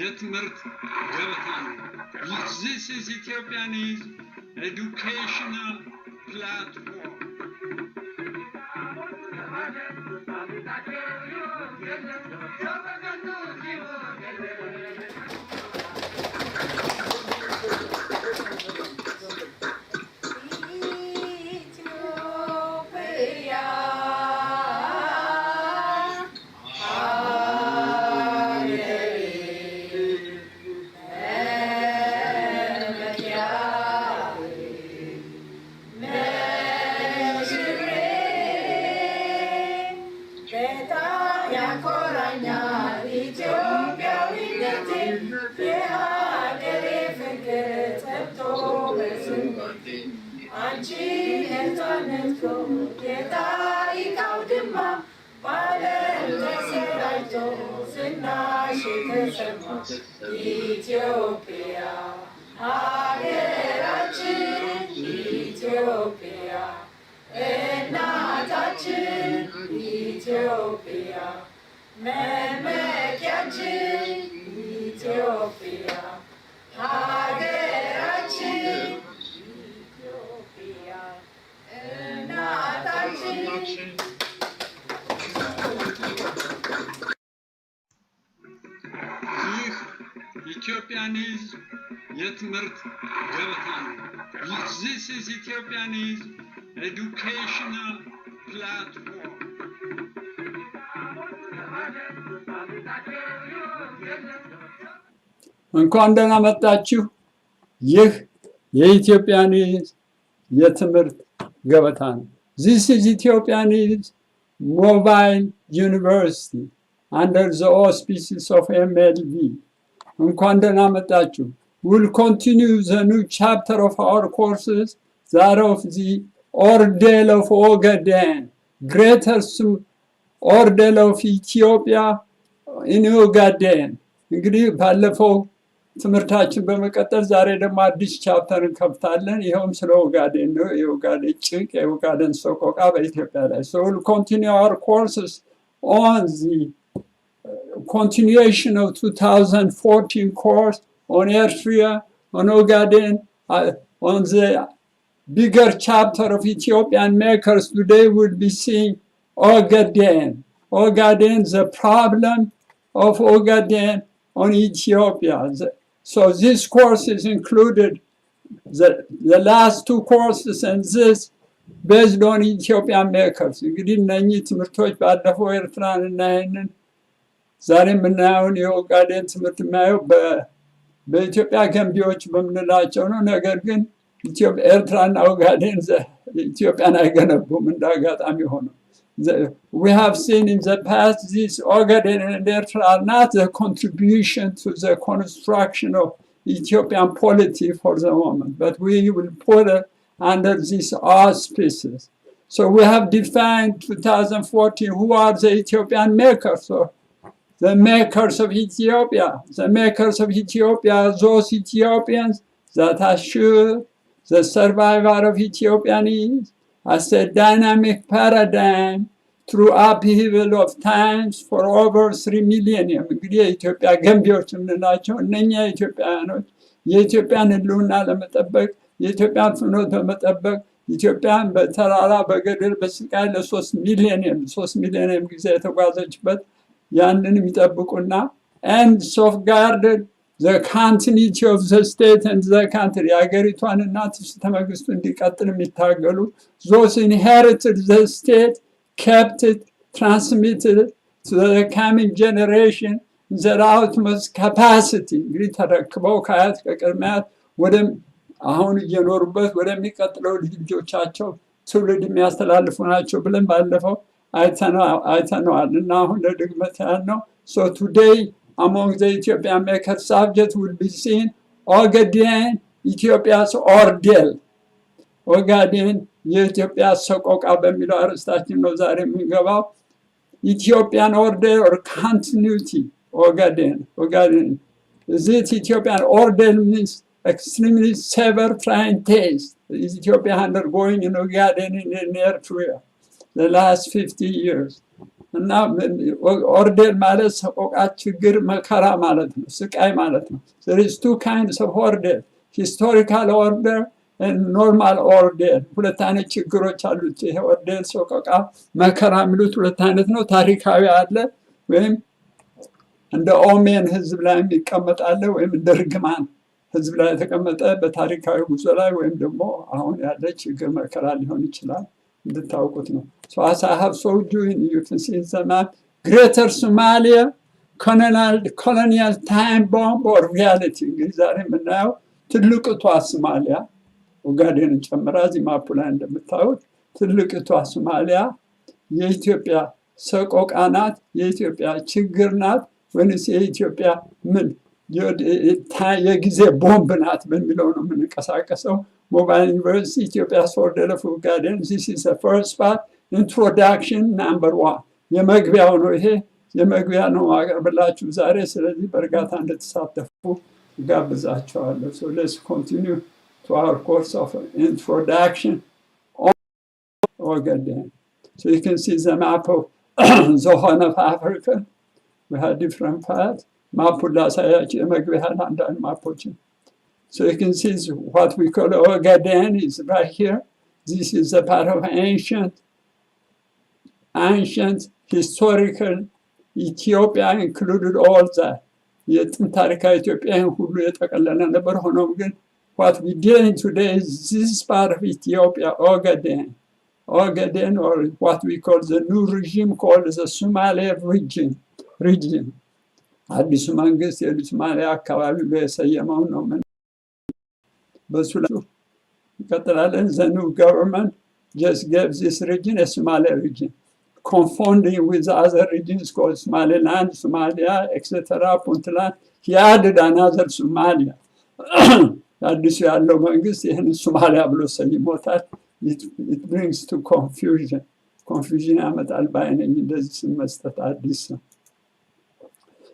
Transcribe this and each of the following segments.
የትምህርት ገበታ ነው። This is Ethiopian educational platform. Ethiopia, Hageraችን ኢትዮጵያ እናታችን ኢትዮጵያ መመኪያችን ኢትዮጵያ ሀገራችን ኢትዮጵያ እናታችን Ethiopian የትምህርት ገበታ ነው። This is Ethiopian educational platform. እንኳን ደህና መጣችሁ። ይህ የኢትዮጵያን የትምህርት ገበታ ነው። This is Ethiopian mobile university under the auspices of MLV. እንኳን ደህና መጣችሁ። We'll continue the new chapter of our courses, that of the Ordeal of Ogaden, greatest Ordeal of Ethiopia in Ogaden. እንግዲህ ባለፈው ትምህርታችን በመቀጠል ዛሬ ደግሞ አዲስ ቻፕተር እንከፍታለን። ይሄውም ስለ ኦጋዴን ነው። የኦጋዴን ጭንቅ፣ የኦጋዴን ሰቆቃ በኢትዮጵያ ላይ። So we'll continue our courses on the continuation of 2014 course on Eritrea, on Ogaden, on the bigger chapter of Ethiopian makers. Today we'll be seeing Ogaden. Ogaden, the problem of Ogaden on Ethiopia. So this course is included, the last two courses and this based on Ethiopian makers. እንግዲህ እነኚህ ትምህርቶች ባለፈው ኤርትራን እና ይህንን ዛሬ የምናየውን የኦጋዴን ትምህርት የማየው በኢትዮጵያ ገንቢዎች በምንላቸው ነው። ነገር ግን ኤርትራና ኦጋዴን ኢትዮጵያን አይገነቡም እንዳጋጣሚ ሆነው። We have seen in the past these Ogaden and Eritrea are not the contribution to the construction of Ethiopian polity for the moment, but we will put it under these auspices. So we have defined 2014 who are the Ethiopian makers. So the makers of Ethiopia. The makers of Ethiopia are those Ethiopians that assure the survival of Ethiopian is as a dynamic paradigm through upheaval of times for over 3 millennium. እንግዲህ የኢትዮጵያ ገንቢዎች የምንላቸው እነኛ ኢትዮጵያውያኖች የኢትዮጵያን ህልውና ለመጠበቅ የኢትዮጵያን ፍኖት በመጠበቅ ኢትዮጵያን በተራራ በገደል በስቃይ ለ3 ሚሊዮን ጊዜ የተጓዘችበት ያንን የሚጠብቁና and safeguarded the continuity of the state and the country የሀገሪቷንና ትስተ መንግስቱ እንዲቀጥል የሚታገሉ those inherited the state, kept it, transmitted it to the coming generation in their utmost capacity. እንግዲህ ተረክበው ከአያት ከቅድሚያት ወደ አሁን እየኖሩበት ወደሚቀጥለው ልጆቻቸው ትውልድ የሚያስተላልፉ ናቸው ብለን ባለፈው አይተነዋል እና አሁን ለድግመት ያልነው። So today among the Ethiopian maker subject will be seen Ogaden, Ethiopia's Ordeal. Ogaden የኢትዮጵያ ሰቆቃ በሚለው አርዕስታችን ነው ዛሬ የምንገባው። Ethiopian Ordeal or continuity. Ogaden. Is it Ethiopian Ordeal means extremely severe trying taste. Is Ethiopia undergoing in Ogaden in Eritrea the last 50 years? እና ኦርዴል ማለት ሰቆቃ፣ ችግር፣ መከራ ማለት ነው፣ ስቃይ ማለት ነው። there is two kinds of ordeal, historical order and normal ordeal። ሁለት አይነት ችግሮች አሉት። ይሄ ኦርዴል ሰቆቃ፣ መከራ የሚሉት ሁለት አይነት ነው። ታሪካዊ አለ ወይም እንደ ኦሜን ህዝብ ላይ የሚቀመጥ አለ፣ ወይም እንደ ርግማን ህዝብ ላይ የተቀመጠ በታሪካዊ ጉዞ ላይ ወይም ደግሞ አሁን ያለ ችግር መከራ ሊሆን ይችላል። እንድታውቁት ነው። So as I have showed you, you can see in the map, Greater Somalia, colonial time bomb or reality። እንግዲህ ዛሬ የምናየው ትልቅቷ ሶማሊያ ኦጋዴንን ጨምራ እዚህ ማፑ ላይ እንደምታዩት ትልቅቷ ሶማሊያ የኢትዮጵያ ሰቆቃ ናት፣ የኢትዮጵያ ችግር ናት፣ ወይንስ የኢትዮጵያ ምን የጊዜ ቦምብ ናት በሚለው ነው የምንቀሳቀሰው። Mobile University, Ethiopia's Ordeal of Ogaden. This is the first part, introduction number 1. የመግቢያው ነው ይሄ፣ የመግቢያ ነው አቀርብላችሁ ዛሬ። ስለዚህ በእርጋታ እንድትሳተፉ ጋብዛችኋለሁ። So let's continue to our course of introduction on Ogaden. So you can see the map of the Horn of Africa. We have different parts. ማፑን ላሳያችሁ፣ የመግቢያ አንዳንድ ማፖችን So you can see what we call Ogaden is right here. This is a part of ancient historical Ethiopia, included all that. የጥንት ታሪካዊ ኢትዮጵያን ሁሉ የጠቀለለ ነበር። ሆኖም ግን what we dealing today is this part of Ethiopia, Ogaden. Ogaden, or what we call the new regime called the Somali region. አዲሱ መንግስት የሶማሊያ አካባቢ በሰየመው ነው። The new government just gave this region a Somali region, confounding with other regions called Somaliland, Somalia, etc. Puntland. He added another Somalia. አዲሱ ያለው መንግስት ይህን ሶማሊያ ብሎ ሰይሞታል። It brings to confusion ያመጣል ባይነኝ እንደዚህ ስም መስጠት አዲስ ነው።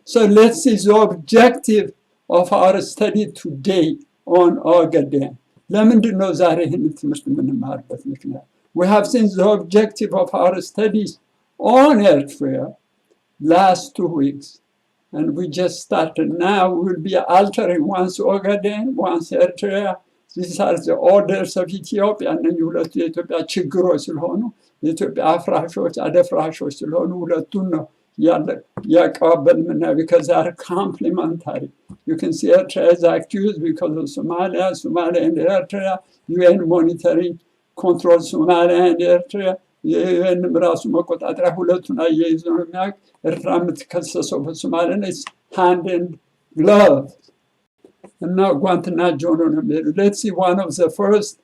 So let's see the objective of our study today on Ogaden. ለምንድን ነው ዛሬ ይህንን ትምህርት የምንማርበት ምክንያት? We have seen the objective of our studies on Eritrea last 2 weeks, and we just started. Now we will be altering once Ogaden, once Eritrea. These are the orders of Ethiopia. እነዚህ ሁለቱ የኢትዮጵያ ችግሮች ስለሆኑ የኢትዮጵያ አፍራሾች አደፍራሾች ስለሆኑ ሁለቱን ነው ያቀባበል ምናየው። because they are complementary. You can see Eritrea is accused because of Somalia and Eritrea. UN monitoring control Somalia and Eritrea. የዩኤን ራሱ መቆጣጠሪያ ሁለቱን አያይዞ ነው የሚያውቅ። ኤርትራ የምትከሰሰው በሶማሊያ ነው። hand and glove እና ጓንትና እጅ ሆኖ ነው የሚሄዱ። Let's see one of the first.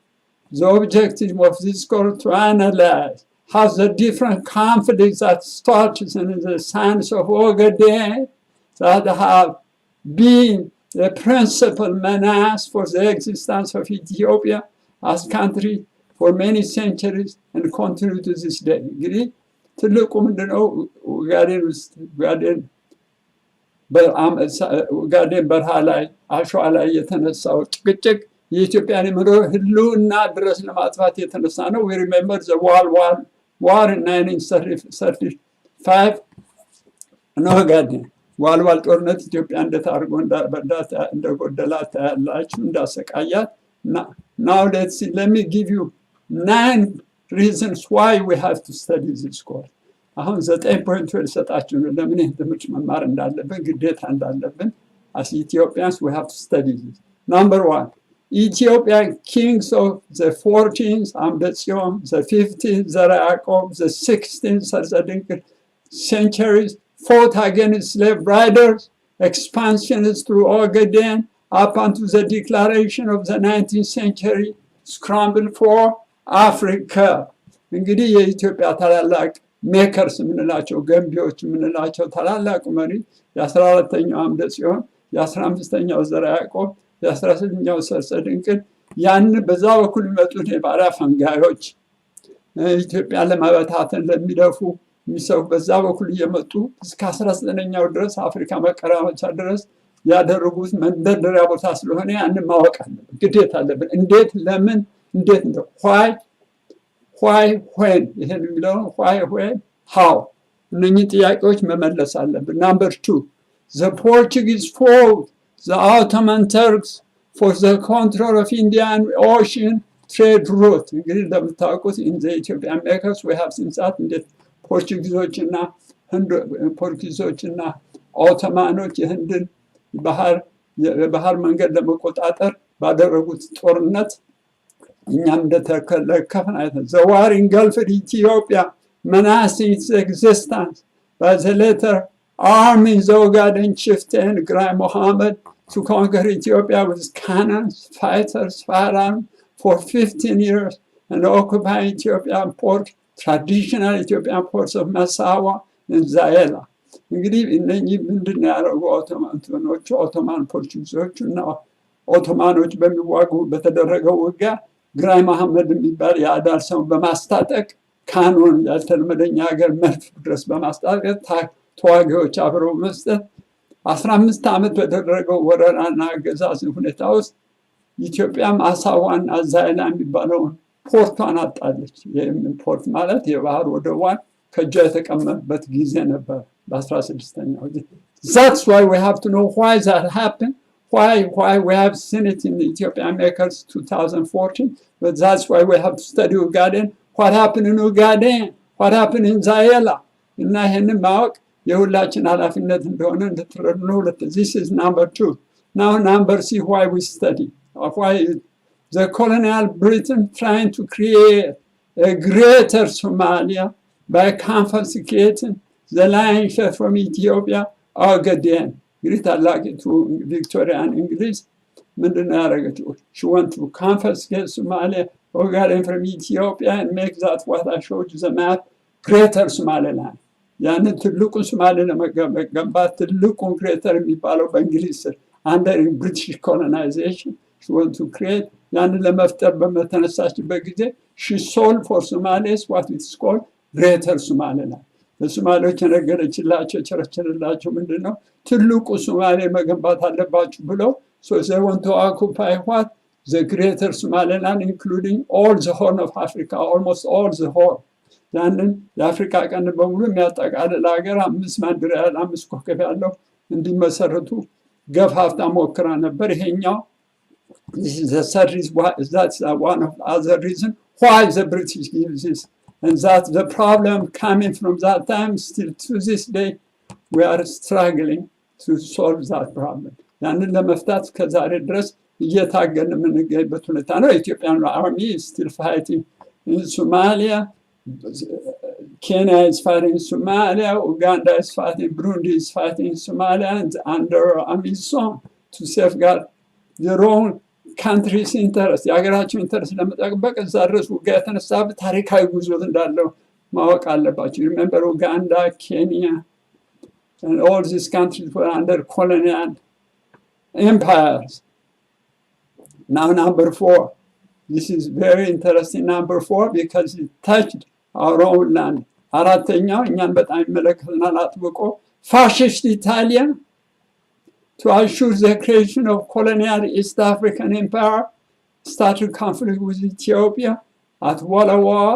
The objective of this course to analyze how the different conflicts that started in the sands of Ogaden that have been the principal menace for the existence of Ethiopia as country for many centuries and continue to this day. እንግዲህ ትልቁ ምንድነው? ኦጋዴን በረሃ ላይ አሸዋ ላይ የተነሳው ጭቅጭቅ የኢትዮጵያን ህልውና ድረስ ለማጥፋት የተነሳ ነው። we remember the war in 1935 in Ogaden. ዋልዋል ጦርነት ኢትዮጵያ እንዴት አድርጎ እንደጎደላት ታያላችሁ፣ እንዳሰቃያት። Now let's see, let me give you 9 reasons why we have to study this course. አሁን 9 ፖይንቶች ልሰጣችሁ ነው ለምን ይህን ትምህርት መማር እንዳለብን ግዴታ እንዳለብን። as Ethiopians we have to study this. Number 1, Ethiopian kings of the 14th Amdetsion, the 15th Zara Yacob, the 16th Sarzadenker centuries fought against slave riders, expansionists through Ogaden up until the declaration of the 19th century scramble for Africa. እንግዲህ የኢትዮጵያ ታላላቅ ሜከርስ የምንላቸው ገንቢዎች የምንላቸው ታላላቅ መሪ የ14ኛው አምደጽዮን፣ የ15ኛው ዘርዓ ያዕቆብ፣ የ16ኛው ሰርፀ ድንቅል ያን በዛ በኩል የሚመጡት የባሪያ ፈንጋዮች ኢትዮጵያን ለመበታተን ለሚደፉ የሚሰው በዛ በኩል እየመጡ እስከ 19ኛው ድረስ አፍሪካ መቀራመቻ ድረስ ያደረጉት መንደርደሪያ ቦታ ስለሆነ ያንን ማወቅ አለብን፣ ግዴታ አለብን። እንዴት፣ ለምን፣ እንዴት ነው why when ይሄን የሚለው why when how እነኚህ ጥያቄዎች መመለስ አለብን። Number 2, the Portuguese fought the Ottoman Turks for the control of Indian Ocean trade route. እንግዲህ እንደምታውቁት in the Ethiopian makers we have since that እንዴት ፖርቱጊዞችና ኦቶማኖች የህንድን ባህር መንገድ ለመቆጣጠር ባደረጉት ጦርነት እኛም እንደተከለከፍን አይተን the war engulfed Ethiopia menacing its existence by the later arming the Ogaden chieftain Gray Mohammed to conquer Ethiopia with cannons, fighters, firearms for 15 years and occupy Ethiopian port, traditional Ethiopian ports of Massawa and Zaela. እንግዲህ እነኚህ ምንድን ነው ያደረጉ ኦቶማን ፖርቹጊዞች እና ኦቶማኖች በሚዋጉ በተደረገው ውጊያ ግራኝ መሐመድ የሚባል የአዳል ሰው በማስታጠቅ ካኖን ያልተለመደኛ ሀገር መድፍ ድረስ በማስታጠቅ ተዋጊዎች አብረው መስጠት 15 ዓመት በተደረገው ወረራና አገዛዝ ሁኔታ ውስጥ ኢትዮጵያም አሳዋን አዛይላ የሚባለውን ፖርቷን አጣለች። ይህም ፖርት ማለት የባህር ወደቧን ከእጇ የተቀመጠበት ጊዜ ነበር በ16ኛው ጊዜ። That's why we have to know why that happened. Why we have seen it in the Ethiopian makers 2014, but that's why we have to study Ogaden. What happened in Ogaden? What happened in Zaela? እና ይህንን ማወቅ የሁላችን ኃላፊነት እንደሆነ እንድትረዱ ነው። This is number 2. Now number C, why we study. Why the colonial Britain trying to create a greater Somalia by confiscating the land share from Ethiopia, Ogaden. እንግዲህ ታላቂቱ ቪክቶሪያን እንግሊዝ ምንድን ነው ያደረገችው? She want to confiscate Somalia, Ogaden from Ethiopia and make that what I showed you the map, greater Somaliland. ያንን ትልቁን ሶማሌ ለመገንባት ትልቁን ግሬተር የሚባለው በእንግሊዝ ስር under British colonization she want to create ያንን ለመፍጠር በመተነሳችበት ጊዜ she sold for Somalis what is called greater Somaliland. ለሶማሌዎች የነገረችላቸው የቸረቸረላቸው ምንድን ነው? ትልቁ ሶማሌ መገንባት አለባችሁ ብለው so they want to occupy what? The greater Somaliland including all the Horn of Africa, almost all the Horn. ያንን የአፍሪካ ቀንድ በሙሉ የሚያጠቃልል ሀገር 5 ማንድር ያህል 5 ኮከብ ያለው እንዲመሰረቱ ገፋፍታ ሞክራ ነበር። ይሄኛው this is the third reason why, that's one of the other reason why the British give this, and that's the problem coming from that time still to this day we are struggling to solve that problem. ያንን ለመፍታት ከዛሬ ድረስ እየታገልን የምንገኝበት ሁኔታ ነው። Ethiopian army is still fighting in Somalia. Kenya is fighting Somalia, Uganda is fighting, Burundi is fighting Somalia, and under AMISOM to safeguard their own country's interest. የሀገራቸው ኢንተረስት ለመጠበቅ እዛ ድረስ ውጊያ የተነሳበት ታሪካዊ ጉዞ እንዳለው ማወቅ አለባቸው። Remember Uganda, Kenya, and all these countries were under colonial empires. Now number 4. This is very interesting, number 4, because it touched our own land. አራተኛው እኛን በጣም ይመለከተናል አጥብቆ fascist Italia to assure the creation of colonial East African empire started conflict with Ethiopia at Walawar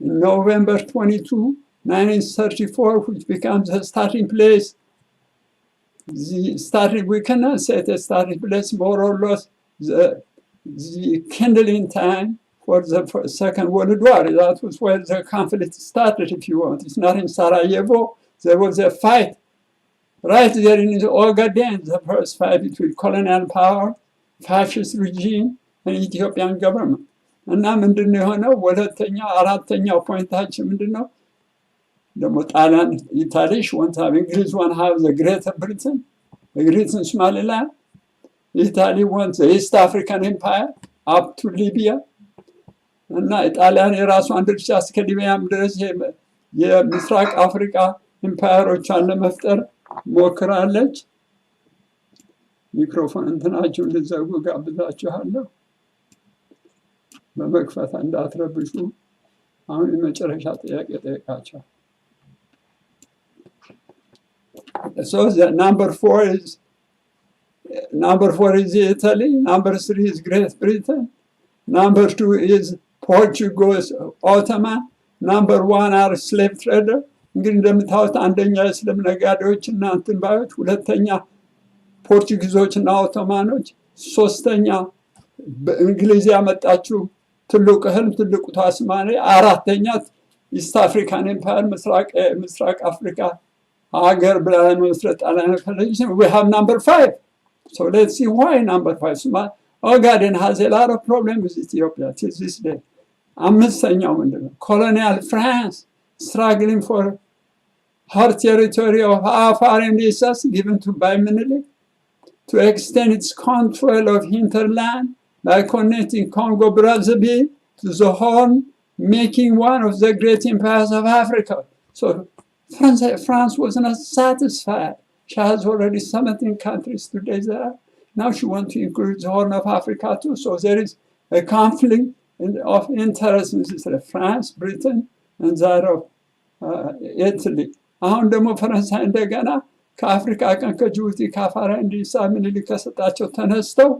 in November 22, 1934, which becomes the starting place. We cannot say the starting place, more or less the kindling time for the Second World War. That was where the conflict started, if you want. It's not in Sarajevo. There was a fight right there in the Ogaden, the first fight between colonial power, fascist regime, and Ethiopian government. እና ምንድን ነው የሆነው? አራተኛው ፖይንታችን ምንድን ነው? ደግሞ ጣሊያን ኢታሊ want to have English one have the Greater Britain, the Greater Somaliland. Italy wants the East African Empire up to Libya. እና ጣሊያን የራሷን ድርሻ እስከ ሊቢያም ድረስ የምስራቅ አፍሪካ ኢምፓየሮቿን ለመፍጠር ሞክራለች። ሚክሮፎን እንትናችሁን ልዘጉ ጋብዛችኋለሁ። በመክፈት እንዳትረብሹ። አሁን የመጨረሻ ጥያቄ ጠይቃቸው። So the number 4 is Italy. Number 3 is Great Britain. Number 2 is Portuguese Ottoman. Number 1 are slave trader. እንግዲህ እንደምታዩት አንደኛ የእስልም ነጋዴዎች እና እንትን ባዮች፣ ሁለተኛ ፖርቱጊዞች እና ኦቶማኖች፣ ሶስተኛ በእንግሊዝ ያመጣችው ትልቁ ህልም ትልቁ ታስማኔ፣ አራተኛ ኢስት አፍሪካን ኤምፓየር ምስራቅ አፍሪካ ሀገር ብላ መስረት ጣሊያን ፈለገች። we have number 5. So let's see why number 5. Ogaden has a lot of problems with Ethiopia till this day. አምስተኛው ምንድነው? Colonial France struggling for her territory of Afar and Isas given to by Menelik to extend its control of hinterland by connecting Congo Brazzaville to the Horn, making one of the great empires of Africa. So France was not satisfied. She has already 17 countries today there. Now she wants to include the Horn of Africa too. So there is a conflict of interest in France, Britain, and that of Italy. አሁን ደግሞ ፈረንሳይ እንደገና ከአፍሪካ ቀን ከጅቡቲ ከአፋር እንዲሳ ምኒልክ ከሰጣቸው ተነስተው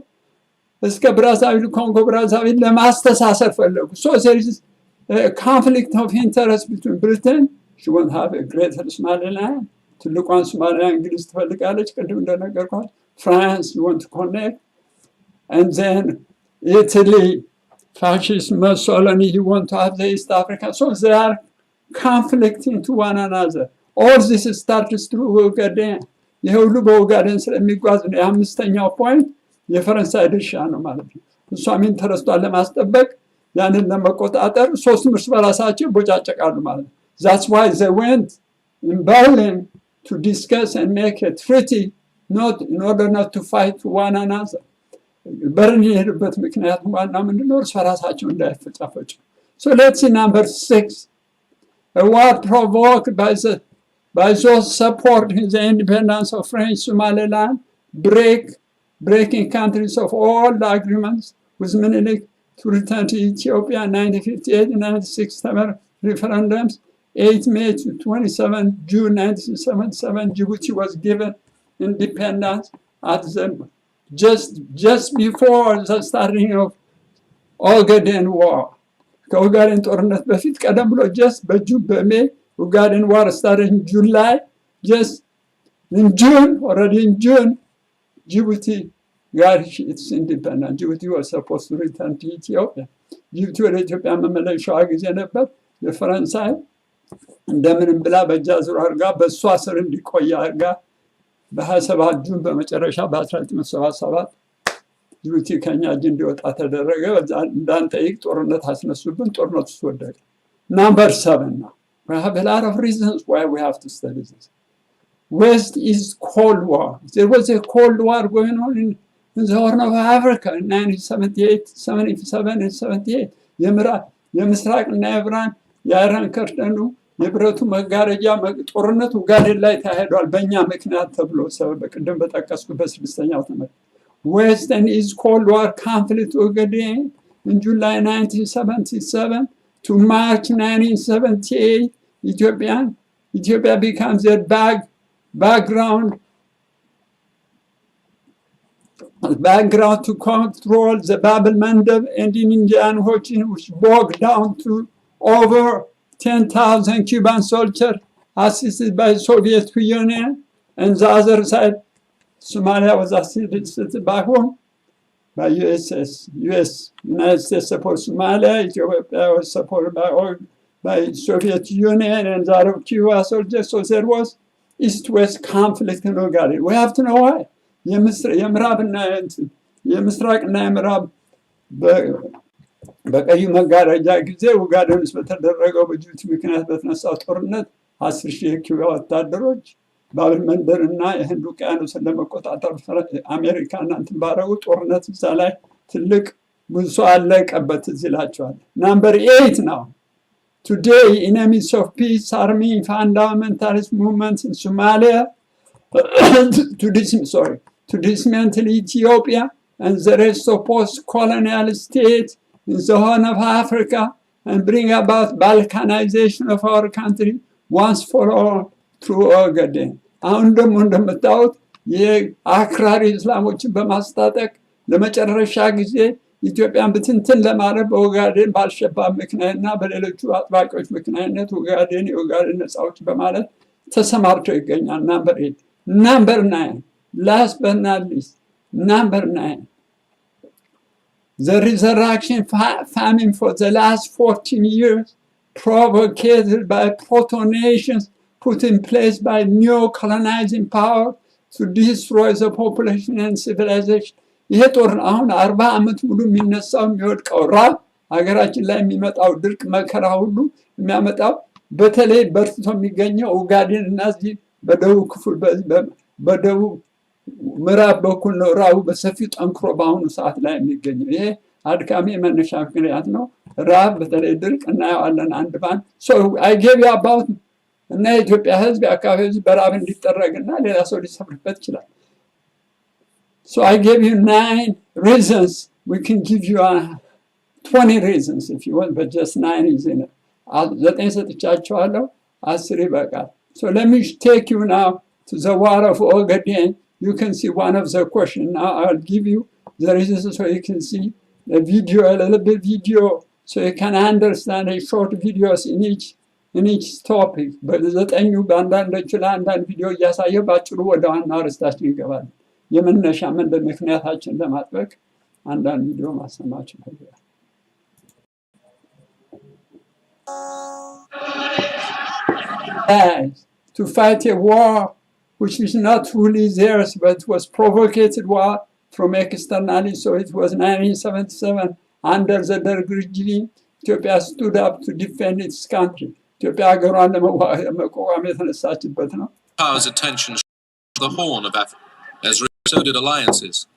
እስከ ብራዛቪል ኮንጎ ብራዛቪል ለማስተሳሰር ፈለጉ። So there is a conflict of interest between Britain. She won't have a greater Somaliland. ትልቋን ሶማሊያ እንግሊዝ ትፈልጋለች ቅድም እንደነገርኳት። France you want to connect. And then Italy, fascist Mussolini, you want to have the East Africa. So they are conflicting to one another. All this starts through Ogaden. ይሄ ሁሉ በኦጋዴን ስለሚጓዝ ነው። የአምስተኛው ፖይንት የፈረንሳይ ድርሻ ነው ማለት ነው። እሷም ኢንተረስቷን ለማስጠበቅ ያንን ለመቆጣጠር ሶስቱም እርስ በራሳቸው ቦጫጨቃሉ ማለት ነው። That's why they went in Berlin to discuss and make a treaty, not in order not to fight one another. በርሊን የሄዱበት ምክንያት ዋናው ምንድነው? እርስ በራሳቸው እንዳይፈጫፈጩ። So let's see number 6. A war provoked by those supporting the independence of French Somaliland, breaking countries of all the agreements with Menelik to return to Ethiopia in 1958 and 1967 referendums. 8 May to 27 June 1977, Djibouti was given independence at the just before the starting of Ogaden War. ከኦጋዴን ጦርነት በፊት ቀደም ብሎ just በሜይ Ogaden War started in July. Just in June, already in June, Djibouti got its independence. Djibouti was supposed to return to Ethiopia. Djibouti ወደ ኢትዮጵያ መመለሻዋ ጊዜ ነበር። የፈረንሳይ እንደምንም ብላ በእጃ ዙር አድርጋ በእሷ ስር እንዲቆይ አድርጋ በ27 ጁን በመጨረሻ በ1977 ጅቡቲ ከኛ እጅ እንዲወጣ ተደረገ። እንዳንጠይቅ ጦርነት አስነሱብን። ጦርነቱ ውስጥ ወደቀ። Number 7 now. We have a lot of reasons why we have to study this. West East Cold War. There was a Cold War going on in the Horn of Africa in 1978, 77 and 78. የምስራቅና የኢራን ከርተኑ የብረቱ መጋረጃ ጦርነት ኦጋዴን ላይ ተካሂዷል በእኛ ምክንያት ተብሎ ሰበብ ቅድም በጠቀስኩበት ስድስተኛው ትምህርት West and East Cold War conflict Ogaden in July 1977 to March 1978. Ethiopia becomes their background to control the Bab el-Mandeb and in Indian Ocean, which bogged down to over 10,000 Cuban soldiers assisted by the Soviet Union, and the other side, Somalia was assisted by whom? By United States support Somalia, Ethiopia was supported by Soviet Union and the other Cuba soldiers. So there was East-West conflict in Ogaden. We have to know why. የምስራቅና የምዕራብ በቀዩ መጋረጃ ጊዜ ኦጋዴን ውስጥ በተደረገው በጅቡቲ ምክንያት በተነሳው ጦርነት 10,000 የኩባ ወታደሮች ባብል መንደርና የህንድ ውቅያኖስን ለመቆጣጠር አሜሪካና እንትን ባረጉ ጦርነት እዛ ላይ ትልቅ ብዙ ሰው አለቀበት ይላቸዋል። Number 8 now. Today, enemies of peace are mean fundamentalist movements in Somalia to dismantle Ethiopia and the rest of post-colonial states in the Horn of Africa and bring about Balkanization of our country once for all through Ogaden. አሁን ደግሞ እንደምታዩት የአክራሪ እስላሞችን በማስታጠቅ ለመጨረሻ ጊዜ ኢትዮጵያን ብትንትን ለማድረግ በኦጋዴን ባልሸባብ ምክንያትና በሌሎቹ አጥባቂዎች ምክንያት ኦጋዴን የኦጋዴን ነፃ አውጪ በማለት ተሰማርቶ ይገኛል። Number 9, last but not least, number 9. The resurrection famine for the last 14 years, provocated by proto-nations put in place by neo-colonizing power to destroy the population and civilization. ይሄ ጦር አሁን 40 ዓመት ሙሉ የሚነሳው የሚወድቀው ራብ ሀገራችን ላይ የሚመጣው ድርቅ መከራ ሁሉ የሚያመጣው በተለይ በርትቶ የሚገኘው ኦጋዴን እና እዚህ በደቡብ ክፍል በደቡብ ምዕራብ በኩል ነው ራቡ በሰፊው ጠንክሮ በአሁኑ ሰዓት ላይ የሚገኘው። ይሄ አድካሚ መነሻ ምክንያት ነው። ራብ በተለይ ድርቅ እናየዋለን አንድ ባንድ አይ ጌቭ ዩ አባውት እና የኢትዮጵያ ህዝብ የአካባቢ ህዝብ በራብ እንዲጠረግና ሌላ ሰው ሊሰፍርበት ይችላል። So I gave you 9 reasons. We can give you 20 reasons if you want, but just 9 is enough. So let me take you now to the war of Ogaden. You can see one of the questions. Now I'll give you the reasons so you can see a video, a little bit video, so you can understand a short videos in each topic. But the new video የመነሻ መንደር ምክንያታችን ለማጥበቅ አንዳንድ ቪዲዮ ማሰማችሁ ፈልጋለሁ። To fight a war which is not truly theirs but was provoked war from externally, so it was 1977 under the Derg regime. Ethiopia stood up to defend its country. ኢትዮጵያ ሀገሯን ለመቋቋም የተነሳችበት ነው። Powers attention to the Horn of Africa. As so did alliances.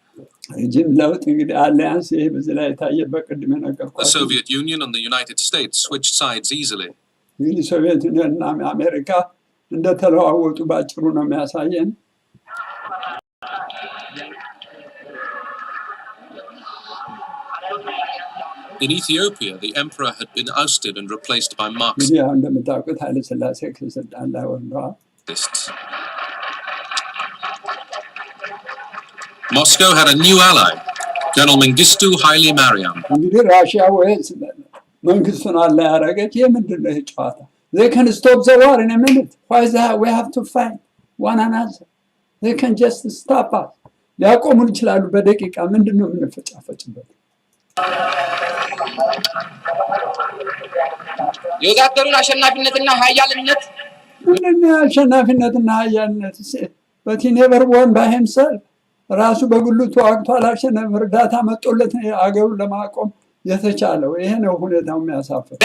The Soviet Union and the United States switched sides easily. In Ethiopia, the emperor had been ousted and replaced by Marxists. Moscow had a new ally, General Mengistu Haile Mariam. They can stop the war in a minute. Why is that? We have to fight one another. They can just stop us. ሊያቆሙን ይችላሉ በደቂቃ ምንድነው የምንፈጫፈጭበት? የወታደሩን አሸናፊነትና ኃያልነት ምንድነው አሸናፊነትና ኃያልነት? But he never won by himself. ራሱ በግሉ ተዋግቶ አላሸነፈ። እርዳታ መጥቶለት አገሩን ለማቆም የተቻለው። ይሄ ነው ሁኔታው የሚያሳፍር።